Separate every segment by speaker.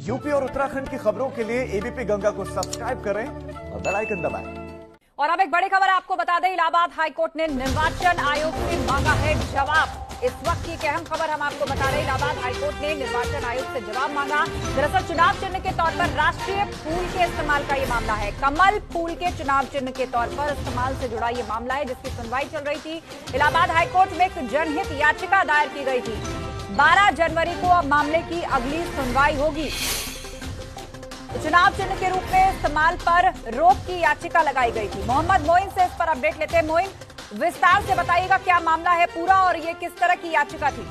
Speaker 1: UP और उत्तराखंड की खबरों के लिए एबीपी गंगा को सब्सक्राइब करें और बेल आइकन दबाएं।
Speaker 2: और अब एक बड़ी खबर आपको बता दें, इलाहाबाद हाईकोर्ट ने निर्वाचन आयोग से मांगा है जवाब। इस वक्त की एक अहम खबर हम आपको बता रहे हैं, इलाहाबाद हाईकोर्ट ने निर्वाचन आयोग से जवाब मांगा। दरअसल चुनाव चिन्ह के तौर पर राष्ट्रीय फूल के इस्तेमाल का ये मामला है। कमल फूल के चुनाव चिन्ह के तौर पर इस्तेमाल से जुड़ा ये मामला है, जिसकी सुनवाई चल रही थी। इलाहाबाद हाईकोर्ट में एक जनहित याचिका दायर की गई थी। 12 जनवरी को अब मामले की अगली सुनवाई होगी। चुनाव चिन्ह के रूप में इस्तेमाल पर रोक की याचिका लगाई गई थी। मोहम्मद मोइन से इस पर अपडेट लेते हैं। मोइन, विस्तार से बताइएगा क्या मामला है पूरा और ये किस तरह की याचिका थी?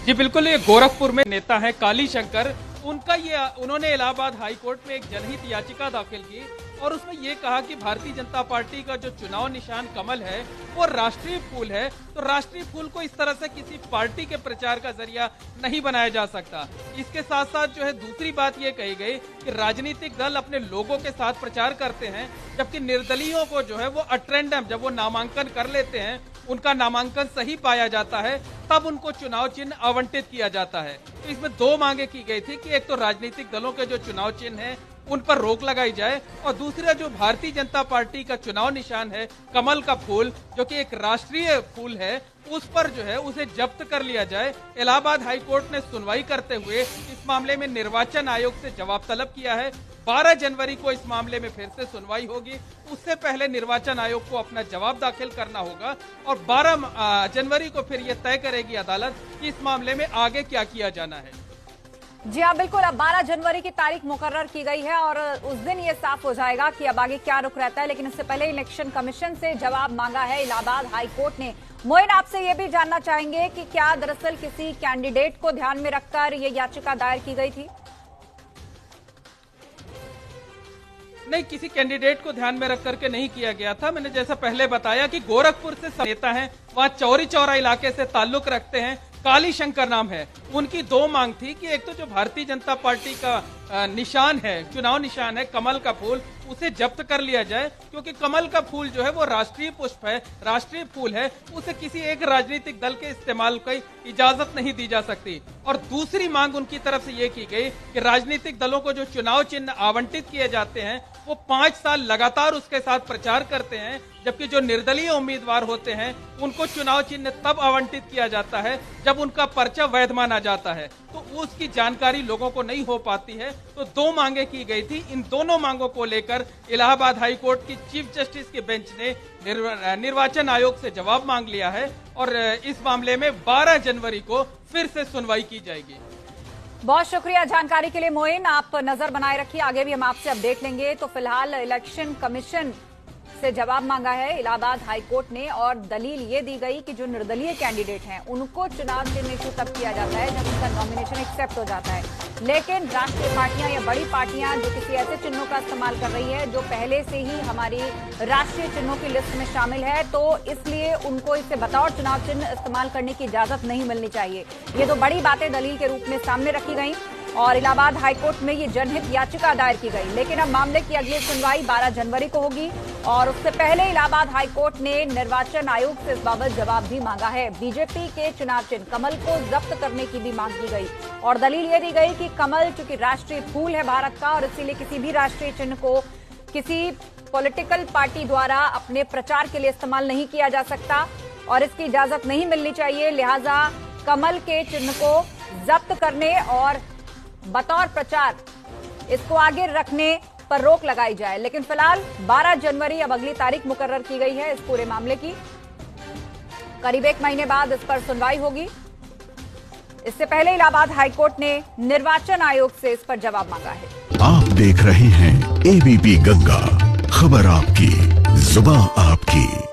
Speaker 3: जी बिल्कुल, ये गोरखपुर में नेता है काली शंकर, उन्होंने इलाहाबाद हाईकोर्ट में एक जनहित याचिका दाखिल की और उसमें ये कहा कि भारतीय जनता पार्टी का जो चुनाव निशान कमल है वो राष्ट्रीय फूल है, तो राष्ट्रीय फूल को इस तरह से किसी पार्टी के प्रचार का जरिया नहीं बनाया जा सकता। इसके साथ साथ जो है दूसरी बात ये कही गई कि राजनीतिक दल अपने लोगों के साथ प्रचार करते हैं, जबकि निर्दलीयों को जो है वो अट्रेंडम, जब वो नामांकन कर लेते हैं, उनका नामांकन सही पाया जाता है, तब उनको चुनाव चिन्ह आवंटित किया जाता है। तो इसमें दो मांगे की गई थी कि एक तो राजनीतिक दलों के जो चुनाव चिन्ह है उन पर रोक लगाई जाए और दूसरा जो भारतीय जनता पार्टी का चुनाव निशान है कमल का फूल, जो कि एक राष्ट्रीय फूल है, उस पर जो है उसे जब्त कर लिया जाए। इलाहाबाद हाईकोर्ट ने सुनवाई करते हुए इस मामले में निर्वाचन आयोग से जवाब तलब किया है। 12 जनवरी को इस मामले में फिर से सुनवाई होगी। उससे पहले निर्वाचन आयोग को अपना जवाब दाखिल करना होगा और 12 जनवरी को फिर यह तय करेगी अदालत कि इस मामले में आगे क्या किया जाना है।
Speaker 2: जी हाँ, बिल्कुल। अब 12 जनवरी की तारीख मुकर्रर की गई है और उस दिन ये साफ हो जाएगा कि अब आगे क्या रुख रहता है। लेकिन इससे पहले इलेक्शन कमीशन से जवाब मांगा है इलाहाबाद हाईकोर्ट ने। मोइन, आपसे ये भी जानना चाहेंगे कि क्या दरअसल किसी कैंडिडेट को ध्यान में रखकर ये याचिका दायर की गई थी?
Speaker 3: नहीं, किसी कैंडिडेट को ध्यान में रख करके नहीं किया गया था। मैंने जैसा पहले बताया कि गोरखपुर से नेता हैं, वहाँ चौरी चौरा इलाके से ताल्लुक रखते हैं, काली शंकर नाम है। उनकी दो मांग थी कि एक तो जो भारतीय जनता पार्टी का निशान है, चुनाव निशान है कमल का फूल, उसे जब्त कर लिया जाए, क्योंकि कमल का फूल जो है वो राष्ट्रीय पुष्प है, राष्ट्रीय फूल है, उसे किसी एक राजनीतिक दल के इस्तेमाल की इजाजत नहीं दी जा सकती। और दूसरी मांग उनकी तरफ से ये की गई कि राजनीतिक दलों को जो चुनाव चिन्ह आवंटित किए जाते हैं वो 5 साल लगातार उसके साथ प्रचार करते हैं, जबकि जो निर्दलीय उम्मीदवार होते हैं उनको चुनाव चिन्ह तब आवंटित किया जाता है जब उनका पर्चा वैध माना जाता है, तो उसकी जानकारी लोगों को नहीं हो पाती है। तो दो मांगे की गई थी। इन दोनों मांगों को लेकर इलाहाबाद हाईकोर्ट की चीफ जस्टिस के बेंच ने निर्वाचन आयोग से जवाब मांग लिया है और इस मामले में 12 जनवरी को फिर से सुनवाई की जाएगी।
Speaker 2: बहुत शुक्रिया जानकारी के लिए मोइन। आप नजर बनाए रखिए, आगे भी हम आपसे अपडेट लेंगे। तो फिलहाल इलेक्शन कमीशन से जवाब मांगा है इलाहाबाद हाईकोर्ट ने और दलील ये दी गई कि जो निर्दलीय कैंडिडेट हैं उनको चुनाव चिन्ह इशू तब किया जाता है जब उनका नॉमिनेशन एक्सेप्ट हो जाता है। लेकिन राष्ट्रीय पार्टियां या बड़ी पार्टियां जो किसी ऐसे चिन्हों का इस्तेमाल कर रही है जो पहले से ही हमारी राष्ट्रीय चिन्हों की लिस्ट में शामिल है, तो इसलिए उनको इसे बतौर चुनाव चिन्ह इस्तेमाल करने की इजाजत नहीं मिलनी चाहिए। ये दो बड़ी बातें दलील के रूप में सामने रखी गई और इलाहाबाद हाईकोर्ट में ये जनहित याचिका दायर की गई। लेकिन अब मामले की अगली सुनवाई 12 जनवरी को होगी और उससे पहले इलाहाबाद हाईकोर्ट ने निर्वाचन आयोग से इस बाबत जवाब भी मांगा है। बीजेपी के चुनाव चिन्ह कमल को जब्त करने की भी मांग की गई और दलील ये दी गई कि कमल चूंकि राष्ट्रीय फूल है भारत का और इसीलिए किसी भी राष्ट्रीय चिन्ह को किसी पॉलिटिकल पार्टी द्वारा अपने प्रचार के लिए इस्तेमाल नहीं किया जा सकता और इसकी इजाजत नहीं मिलनी चाहिए। लिहाजा कमल के चिन्ह को जब्त करने और बतौर प्रचार इसको आगे रखने पर रोक लगाई जाए। लेकिन फिलहाल 12 जनवरी अब अगली तारीख मुकर्रर की गई है इस पूरे मामले की। करीब 1 महीने बाद इस पर सुनवाई होगी। इससे पहले इलाहाबाद हाईकोर्ट ने निर्वाचन आयोग से इस पर जवाब मांगा है।
Speaker 4: आप देख रहे हैं एबीपी गंगा, खबर आपकी, जुबान आपकी।